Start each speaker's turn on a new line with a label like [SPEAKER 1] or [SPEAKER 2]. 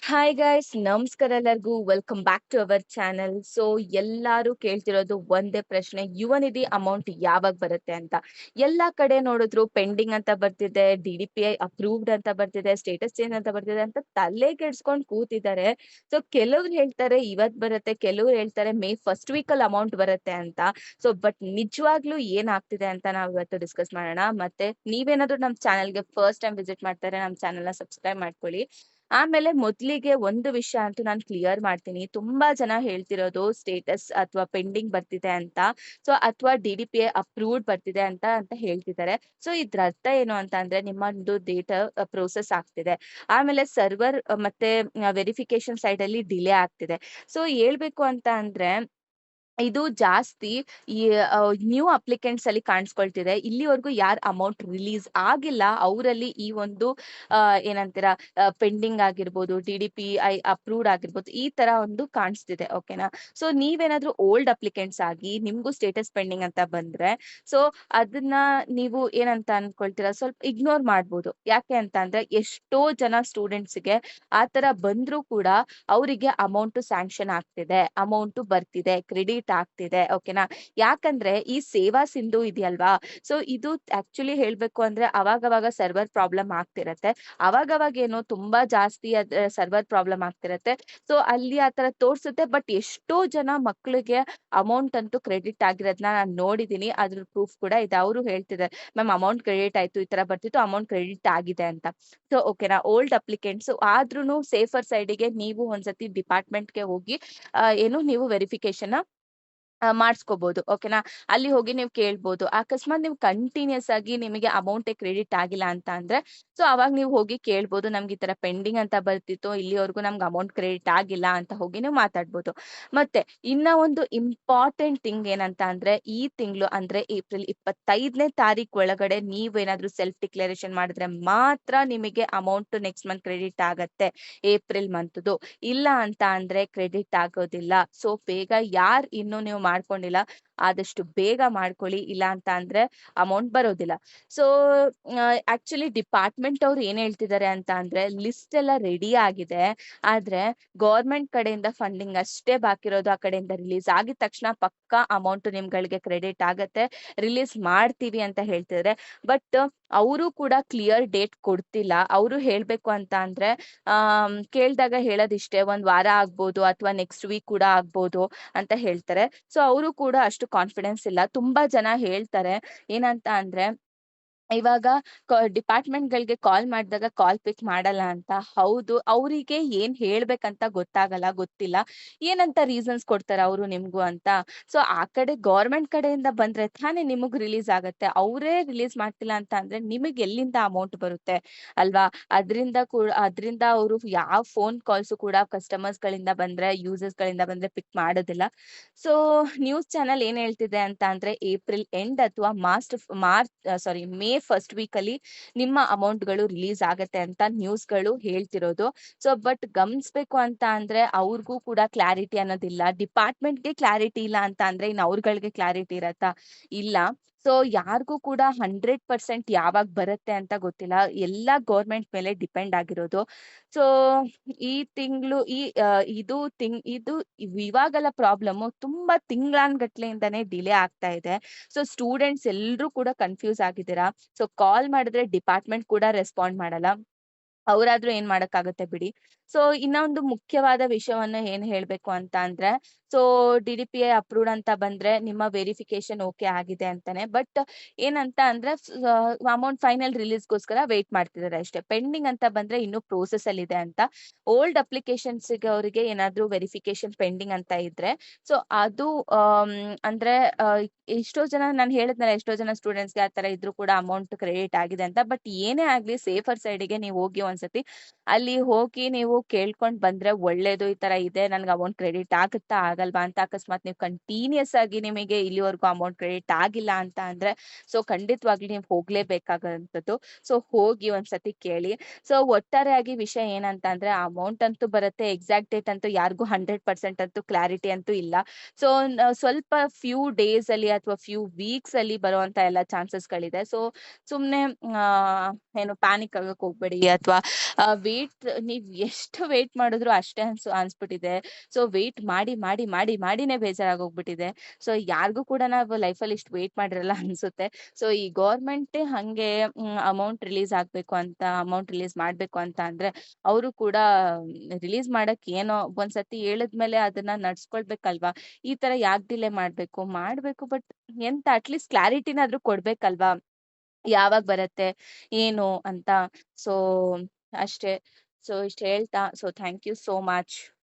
[SPEAKER 1] Hi guys ನಮಸ್ಕಾರ ಎಲ್ಲರಿಗೂ welcome back to our channel. So ಎಲ್ಲರೂ ಕೇಳ್ತಿರೋದು ಒಂದೇ ಪ್ರಶ್ನೆ, ಯುವ ನಿಧಿ ಅಮೌಂಟ್ ಯಾವಾಗ ಬರುತ್ತೆ ಅಂತ. ಎಲ್ಲಾ ಕಡೆ ನೋಡಿದ್ರು ಪೆಂಡಿಂಗ್ ಅಂತ ಬರ್ತಿದೆ, DDPI ಅಪ್ರೂವ್ಡ್ ಅಂತ ಬರ್ತಿದೆ, ಸ್ಟೇಟಸ್ ಚೇಂಜ್ ಅಂತ ಬರ್ತಿದೆ ಅಂತ ತಲೆ ಕೆಡ್ಸ್ಕೊಂಡು ಕೂತಿದ್ದಾರೆ. ಸೊ ಕೆಲವ್ರು ಹೇಳ್ತಾರೆ ಇವತ್ ಬರುತ್ತೆ, ಕೆಲವ್ರು ಹೇಳ್ತಾರೆ ಮೇ ಫಸ್ಟ್ ವೀಕ್ ಅಲ್ಲಿ ಅಮೌಂಟ್ ಬರುತ್ತೆ ಅಂತ. ಸೊ ಬಟ್ ನಿಜವಾಗ್ಲೂ ಏನಾಗ್ತಿದೆ ಅಂತ ನಾವು ಇವತ್ತು ಡಿಸ್ಕಸ್ ಮಾಡೋಣ. ಮತ್ತೆ ನೀವೇನಾದ್ರೂ ನಮ್ಮ ಚಾನೆಲ್ಗೆ ಫಸ್ಟ್ ಟೈಮ್ ವಿಸಿಟ್ ಮಾಡ್ತಾರೆ, ನಮ್ಮ ಚಾನೆಲ್ನ ಸಬ್ಸ್ಕ್ರೈಬ್ ಮಾಡ್ಕೊಳ್ಳಿ. ಆಮೇಲೆ ಮೊದ್ಲಿಗೆ ಒಂದು ವಿಷಯ ಅಂತೂ ನಾನು ಕ್ಲಿಯರ್ ಮಾಡ್ತೀನಿ. ತುಂಬಾ ಜನ ಹೇಳ್ತಿರೋದು ಸ್ಟೇಟಸ್ ಅಥವಾ ಪೆಂಡಿಂಗ್ ಬರ್ತಿದೆ ಅಂತ. ಸೊ ಅಥವಾ DDPI ಅಪ್ರೂವ್ಡ್ ಬರ್ತಿದೆ ಅಂತ ಹೇಳ್ತಿದ್ದಾರೆ. ಸೊ ಇದ್ರ ಅರ್ಥ ಏನು ಅಂತ ಅಂದ್ರೆ ನಿಮ್ಮೊಂದು ಡೇಟಾ ಪ್ರೋಸೆಸ್ ಆಗ್ತಿದೆ. ಆಮೇಲೆ ಸರ್ವರ್ ಮತ್ತೆ ವೆರಿಫಿಕೇಶನ್ ಸೈಡ್ ಅಲ್ಲಿ ಡಿಲೇ ಆಗ್ತಿದೆ. ಸೊ ಹೇಳ್ಬೇಕು ಅಂತ ಅಂದ್ರೆ ಇದು ಜಾಸ್ತಿ ಈ ನ್ಯೂ ಅಪ್ಲಿಕೆಂಟ್ಸ್ ಅಲ್ಲಿ ಕಾಣಿಸ್ಕೊಳ್ತಿದೆ. ಇಲ್ಲಿವರೆಗೂ ಯಾರು ಅಮೌಂಟ್ ರಿಲೀಸ್ ಆಗಿಲ್ಲ ಅವರಲ್ಲಿ ಈ ಒಂದು ಏನಂತೀರಾ ಪೆಂಡಿಂಗ್ ಆಗಿರ್ಬೋದು, DDPI ಅಪ್ರೂವ್ಡ್ ಆಗಿರ್ಬೋದು, ಈ ತರ ಒಂದು ಕಾಣಿಸ್ತಿದೆ. ಓಕೆನಾ? ಸೊ ನೀವೇನಾದ್ರೂ ಓಲ್ಡ್ ಅಪ್ಲಿಕೆಂಟ್ಸ್ ಆಗಿ ನಿಮ್ಗೂ ಸ್ಟೇಟಸ್ ಪೆಂಡಿಂಗ್ ಅಂತ ಬಂದ್ರೆ ಸೊ ಅದನ್ನ ನೀವು ಏನಂತ ಅನ್ಕೊಳ್ತೀರಾ, ಸ್ವಲ್ಪ ಇಗ್ನೋರ್ ಮಾಡ್ಬೋದು. ಯಾಕೆ ಅಂತ ಅಂದ್ರೆ ಎಷ್ಟೋ ಜನ ಸ್ಟೂಡೆಂಟ್ಸ್ಗೆ ಆ ತರ ಬಂದ್ರೂ ಕೂಡ ಅವರಿಗೆ ಅಮೌಂಟ್ ಸ್ಯಾಂಕ್ಷನ್ ಆಗ್ತಿದೆ, ಅಮೌಂಟ್ ಬರ್ತಿದೆ, ಕ್ರೆಡಿಟ್ ಆಗ್ತಿದೆ. ಓಕೆನಾ? ಯಾಕಂದ್ರೆ ಈ ಸೇವಾ ಸಿಂಧು ಇದೆಯಲ್ವಾ, ಸೊ ಇದು ಆಕ್ಚುಲಿ ಹೇಳ್ಬೇಕು ಅಂದ್ರೆ ಅವಾಗವಾಗ ಸರ್ವರ್ ಪ್ರಾಬ್ಲಮ್ ಆಗ್ತಿರತ್ತೆ. ಅವಾಗವಾಗ ಏನೋ ತುಂಬಾ ಜಾಸ್ತಿ ಸರ್ವರ್ ಪ್ರಾಬ್ಲಮ್ ಆಗ್ತಿರತ್ತೆ. ಸೊ ಅಲ್ಲಿ ಆತರ ತೋರ್ಸುತ್ತೆ. ಬಟ್ ಎಷ್ಟೋ ಜನ ಮಕ್ಳಿಗೆ ಅಮೌಂಟ್ ಅಂತೂ ಕ್ರೆಡಿಟ್ ಆಗಿರೋದನ್ನ ನಾನು ನೋಡಿದೀನಿ. ಅದ್ರ ಪ್ರೂಫ್ ಕೂಡ ಇದೆ. ಅವರು ಹೇಳ್ತಿದ್ದಾರೆ, ಮ್ಯಾಮ್ ಅಮೌಂಟ್ ಕ್ರೆಡಿಟ್ ಆಯ್ತು, ಈ ತರ ಬರ್ತಿತ್ತು, ಅಮೌಂಟ್ ಕ್ರೆಡಿಟ್ ಆಗಿದೆ ಅಂತ. ಸೊ ಓಕೆನಾ, ಓಲ್ಡ್ ಅಪ್ಲಿಕೆಂಟ್ಸ್ ಆದ್ರೂನು ಸೇಫರ್ ಸೈಡಿಗೆ ನೀವು ಒಂದ್ಸತಿ ಡಿಪಾರ್ಟ್ಮೆಂಟ್ಗೆ ಹೋಗಿ ಏನು ನೀವು ವೆರಿಫಿಕೇಶನ್ ಮಾಡಿಸ್ಕೋಬಹುದು. ಓಕೆನಾ? ಅಲ್ಲಿ ಹೋಗಿ ನೀವು ಕೇಳ್ಬೋದು. ಅಕಸ್ಮಾತ್ ನೀವು ಕಂಟಿನ್ಯೂಸ್ ಆಗಿ ನಿಮಗೆ ಅಮೌಂಟೇ ಕ್ರೆಡಿಟ್ ಆಗಿಲ್ಲ ಅಂತ ಅಂದ್ರೆ ಸೊ ಅವಾಗ ನೀವು ಹೋಗಿ ಕೇಳ್ಬೋದು, ನಮ್ಗೆ ಈ ತರ ಪೆಂಡಿಂಗ್ ಅಂತ ಬರ್ತಿತ್ತು, ಇಲ್ಲಿವರೆಗೂ ನಮ್ಗೆ ಅಮೌಂಟ್ ಕ್ರೆಡಿಟ್ ಆಗಿಲ್ಲ ಅಂತ ಹೋಗಿ ನೀವು ಮಾತಾಡ್ಬೋದು. ಮತ್ತೆ ಇನ್ನ ಒಂದು ಇಂಪಾರ್ಟೆಂಟ್ ಥಿಂಗ್ ಏನಂತ ಅಂದ್ರೆ ಈ ತಿಂಗಳು ಅಂದ್ರೆ ಏಪ್ರಿಲ್ 25ನೇ ತಾರೀಕು ಒಳಗಡೆ ನೀವೇನಾದ್ರೂ ಸೆಲ್ಫ್ ಡಿಕ್ಲರೇಷನ್ ಮಾಡಿದ್ರೆ ಮಾತ್ರ ನಿಮಗೆ ಅಮೌಂಟ್ ನೆಕ್ಸ್ಟ್ ಮಂತ್ ಕ್ರೆಡಿಟ್ ಆಗತ್ತೆ, ಏಪ್ರಿಲ್ ಮಂತ್ದು. ಇಲ್ಲ ಅಂತ ಅಂದ್ರೆ ಕ್ರೆಡಿಟ್ ಆಗೋದಿಲ್ಲ. ಸೊ ಬೇಗ ಯಾರು ಇನ್ನು ನೀವು ಮಾಡ್ಕೊಂಡಿಲ್ಲ ಆದಷ್ಟು ಬೇಗ ಮಾಡ್ಕೊಳ್ಳಿ. ಇಲ್ಲ ಅಂತ ಅಂದ್ರೆ ಅಮೌಂಟ್ ಬರೋದಿಲ್ಲ. ಸೊ ಆಕ್ಚುಲಿ ಡಿಪಾರ್ಟ್ಮೆಂಟ್ ಅವ್ರು ಏನ್ ಹೇಳ್ತಿದ್ದಾರೆ ಅಂತ ಅಂದ್ರೆ ಲಿಸ್ಟ್ ಎಲ್ಲ ರೆಡಿ ಆಗಿದೆ. ಆದ್ರೆ ಗೌರ್ಮೆಂಟ್ ಕಡೆಯಿಂದ ಫಂಡಿಂಗ್ ಅಷ್ಟೇ ಬಾಕಿ ಇರೋದು. ಆ ಕಡೆಯಿಂದ ರಿಲೀಸ್ ಆಗಿದ ತಕ್ಷಣ ಪಕ್ಕಾ ಅಮೌಂಟ್ ನಿಮ್ಗಳಿಗೆ ಕ್ರೆಡಿಟ್ ಆಗತ್ತೆ, ರಿಲೀಸ್ ಮಾಡ್ತೀವಿ ಅಂತ ಹೇಳ್ತಿದ್ದಾರೆ. ಬಟ್ ಅವರು ಕೂಡ ಕ್ಲಿಯರ್ ಡೇಟ್ ಕೊಡ್ತಿಲ್ಲ. ಅವರು ಹೇಳ್ಬೇಕು ಅಂತ ಅಂದ್ರೆ ಕೇಳ್ದಾಗ ಹೇಳೋದಿಷ್ಟೇ, ಒಂದ್ ವಾರ ಆಗ್ಬೋದು ಅಥವಾ ನೆಕ್ಸ್ಟ್ ವೀಕ್ ಕೂಡ ಆಗ್ಬೋದು ಅಂತ ಹೇಳ್ತಾರೆ. ಸೊ ಅವರು ಕೂಡ ಅಷ್ಟು ಕಾನ್ಫಿಡೆನ್ಸ್ ಇಲ್ಲ. ತುಂಬಾ ಜನ ಹೇಳ್ತಾರೆ ಏನಂತ ಅಂದ್ರೆ ಇವಾಗ ಡಿಪಾರ್ಟ್ಮೆಂಟ್‌ಗಳಿಗೆ ಕಾಲ್ ಮಾಡಿದಾಗ ಕಾಲ್ ಪಿಕ್ ಮಾಡಲ್ಲ ಅಂತ. ಹೌದು, ಅವರಿಗೆ ಏನ್ ಹೇಳ್ಬೇಕಂತ ಗೊತ್ತಾಗಲ್ಲ, ಗೊತ್ತಿಲ್ಲ. ಏನಂತ ರೀಸನ್ಸ್ ಕೊಡ್ತಾರೆ ಅವರು ನಿಮ್ಗೂ ಅಂತ. ಸೊ ಆ ಕಡೆ ಗವರ್ನಮೆಂಟ್ ಕಡೆಯಿಂದ ಬಂದ್ರೆ ತಾನೇ ನಿಮಗ್ ರಿಲೀಸ್ ಆಗತ್ತೆ. ಅವರೇ ರಿಲೀಸ್ ಮಾಡ್ತಿಲ್ಲ ಅಂತ ಅಂದ್ರೆ ನಿಮಗೆ ಎಲ್ಲಿಂದ ಅಮೌಂಟ್ ಬರುತ್ತೆ ಅಲ್ವಾ? ಅದ್ರಿಂದ ಅವರು ಯಾವ ಫೋನ್ ಕಾಲ್ಸು ಕೂಡ ಕಸ್ಟಮರ್ಸ್ ಗಳಿಂದ ಬಂದ್ರೆ, ಯೂಸರ್ಸ್ ಗಳಿಂದ ಬಂದ್ರೆ ಪಿಕ್ ಮಾಡೋದಿಲ್ಲ. ಸೊ ನ್ಯೂಸ್ ಚಾನೆಲ್ ಏನ್ ಹೇಳ್ತಿದೆ ಅಂತ ಅಂದ್ರೆ ಏಪ್ರಿಲ್ ಎಂಡ್ ಅಥವಾ ಮೇ ಫಸ್ಟ್ ವೀಕ್ ಅಲ್ಲಿ ನಿಮ್ಮ ಅಮೌಂಟ್‌ಗಳು ರಿಲೀಸ್ ಆಗತ್ತೆ ಅಂತ ನ್ಯೂಸ್‌ಗಳು ಹೇಳ್ತಿರೋದು. ಸೊ ಬಟ್ ಗಮನಿಸ್ಬೇಕು ಅಂತ ಅಂದ್ರೆ ಅವ್ರಿಗೂ ಕೂಡ ಕ್ಲಾರಿಟಿ ಅನ್ನೋದಿಲ್ಲ. ಡಿಪಾರ್ಟ್ಮೆಂಟ್‌ಗೆ ಕ್ಲಾರಿಟಿ ಇಲ್ಲ ಅಂತ ಅಂದ್ರೆ ಇನ್ನು ಅವ್ರಗಳಿಗೆ ಕ್ಲಾರಿಟಿ ಇರತ್ತಾ? ಇಲ್ಲ. ಸೊ ಯಾರಿಗೂ ಕೂಡ 100% ಯಾವಾಗ ಬರುತ್ತೆ ಅಂತ ಗೊತ್ತಿಲ್ಲ. ಎಲ್ಲ ಗವರ್ನಮೆಂಟ್ ಮೇಲೆ ಡಿಪೆಂಡ್ ಆಗಿರೋದು. ಸೊ ಈ ತಿಂಗಳು ಇದು ಇವಾಗೆಲ್ಲ ಪ್ರಾಬ್ಲಮ್ಮು ತುಂಬಾ ತಿಂಗಳಾನ್ಗಟ್ಲೆಯಿಂದಾನೇ ಡಿಲೇ ಆಗ್ತಾ ಇದೆ. ಸೊ ಸ್ಟೂಡೆಂಟ್ಸ್ ಎಲ್ರೂ ಕೂಡ ಕನ್‌ಫ್ಯೂಸ್ ಆಗಿದ್ದೀರಾ. ಸೊ ಕಾಲ್ ಮಾಡಿದ್ರೆ ಡಿಪಾರ್ಟ್ಮೆಂಟ್ ಕೂಡ ರೆಸ್ಪಾಂಡ್ ಮಾಡಲ್ಲ. ಅವ್ರಾದ್ರೂ ಏನ್ ಮಾಡಕ್ಕಾಗತ್ತೆ ಬಿಡಿ. ಸೊ ಇನ್ನೊಂದು ಮುಖ್ಯವಾದ ವಿಷಯವನ್ನ ಏನ್ ಹೇಳ್ಬೇಕು ಅಂತ ಅಂದ್ರೆ ಸೊ DDPI ಅಪ್ರೂವ್ಡ್ ಅಂತ ಬಂದ್ರೆ ನಿಮ್ಮ ವೆರಿಫಿಕೇಶನ್ ಓಕೆ ಆಗಿದೆ ಅಂತಾನೆ. ಬಟ್ ಏನಂತ ಅಂದ್ರೆ ಅಮೌಂಟ್ ಫೈನಲ್ ರಿಲೀಸ್‌ಗೋಸ್ಕರ ವೇಟ್ ಮಾಡ್ತಿದ್ದಾರೆ ಅಷ್ಟೇ. ಪೆಂಡಿಂಗ್ ಅಂತ ಬಂದ್ರೆ ಇನ್ನೂ ಪ್ರೋಸೆಸ್ ಅಲ್ಲಿ ಇದೆ ಅಂತ. ಓಲ್ಡ್ ಅಪ್ಲಿಕೇಶನ್ಸ್‌ಗೆ ಅವರಿಗೆ ಏನಾದ್ರೂ ವೆರಿಫಿಕೇಶನ್ ಪೆಂಡಿಂಗ್ ಅಂತ ಇದ್ರೆ ಸೊ ಅದು ಆಮ್, ಅಂದ್ರೆ ಎಷ್ಟೋ ಜನ ನಾನು ಹೇಳಿದ್ನಲ್ಲ, ಎಷ್ಟೋ ಜನ ಸ್ಟೂಡೆಂಟ್ಸ್‌ಗೆ ಆ ತರ ಇದ್ರು ಕೂಡ ಅಮೌಂಟ್ ಕ್ರೆಡಿಟ್ ಆಗಿದೆ ಅಂತ. ಬಟ್ ಏನೇ ಆಗ್ಲಿ ಸೇಫರ್ ಸೈಡಿಗೆ ನೀವು ಹೋಗಿ ಒಂದ್ಸತಿ ಅಲ್ಲಿ ಹೋಗಿ ನೀವು ಕೇಳ್ಕೊಂಡ್ ಬಂದ್ರೆ ಒಳ್ಳೇದು. ಈ ತರ ಇದೆ, ನನ್ಗೆ ಅಮೌಂಟ್ ಕ್ರೆಡಿಟ್ ಆಗುತ್ತಾ ಆಗಲ್ವಾ ಅಂತ. ಅಕಸ್ಮಾತ್ ನೀವು ಕಂಟಿನ್ಯೂಸ್ ಆಗಿ ನಿಮಗೆ ಇಲ್ಲಿವರೆಗೂ ಅಮೌಂಟ್ ಕ್ರೆಡಿಟ್ ಆಗಿಲ್ಲ ಅಂತ ಅಂದ್ರೆ ಸೊ ಖಂಡಿತವಾಗ್ಲೂ ನೀವು ಹೋಗ್ಲೇಬೇಕಾಗಂತದ್ದು. ಸೊ ಹೋಗಿ ಒಂದ್ಸತಿ ಕೇಳಿ. ಸೊ ಒಟ್ಟಾರೆಯಾಗಿ ವಿಷಯ ಏನಂತ ಅಂದ್ರೆ ಅಮೌಂಟ್ ಅಂತೂ ಬರುತ್ತೆ, ಎಕ್ಸಾಕ್ಟ್ ಡೇಟ್ ಅಂತೂ ಯಾರಿಗೂ 100% ಅಂತೂ ಕ್ಲಾರಿಟಿ ಅಂತೂ ಇಲ್ಲ. ಸೊ ಸ್ವಲ್ಪ ಫ್ಯೂ ಡೇಸ್ ಅಲ್ಲಿ ಅಥವಾ ಫ್ಯೂ ವೀಕ್ಸ್ ಅಲ್ಲಿ ಬರುವಂತ ಎಲ್ಲ ಚಾನ್ಸಸ್‌ಗಳಿದೆ. ಸೊ ಸುಮ್ನೆ ಏನು ಪ್ಯಾನಿಕ್ ಆಗಕ್ ಹೋಗ್ಬೇಡಿ ಅಥವಾ ನೀವ್ ಎಷ್ಟು ವೇಟ್ ಮಾಡಿದ್ರು ಅಷ್ಟೇ ಅನ್ಸ್ಬಿಟ್ಟಿದೆ. ಸೊ ವೇಟ್ ಮಾಡಿನೇ ಬೇಜಾರಾಗೋಗ್ಬಿಟ್ಟಿದೆ. ಸೊ ಯಾರಿಗೂ ಕೂಡ ನಾವು ಲೈಫಲ್ಲಿ ಇಷ್ಟು ವೇಟ್ ಮಾಡಿರಲ್ಲ ಅನ್ಸುತ್ತೆ. ಸೊ ಈ ಗೌರ್ಮೆಂಟೇ ಹಂಗೆ ಅಮೌಂಟ್ ರಿಲೀಸ್ ಆಗ್ಬೇಕು ಅಂತ, ಅಮೌಂಟ್ ರಿಲೀಸ್ ಮಾಡ್ಬೇಕು ಅಂತ ಅಂದ್ರೆ ಅವರು ಕೂಡ ರಿಲೀಸ್ ಮಾಡಕ್ ಏನೋ ಒಂದ್ಸತಿ ಹೇಳಿದ್ಮೇಲೆ ಅದನ್ನ ನಡ್ಸ್ಕೊಳ್ಬೇಕಲ್ವಾ? ಈ ತರ ಯಾಕ್ ಡಿಲೇ ಮಾಡ್ಬೇಕು ಬಟ್ ಎಂತ ಅಟ್‌ಲೀಸ್ಟ್ ಕ್ಲಾರಿಟಿನಾದ್ರೂ ಕೊಡ್ಬೇಕಲ್ವಾ? ಯಾವಾಗ್ ಬರತ್ತೆ? ಏನು ಅಂತ. ಸೊ ಅಷ್ಟೇ. ಸೊ ಇಷ್ಟ್ ಹೇಳ್ತಾ ಥ್ಯಾಂಕ್ ಯು ಸೋ ಮಚ್.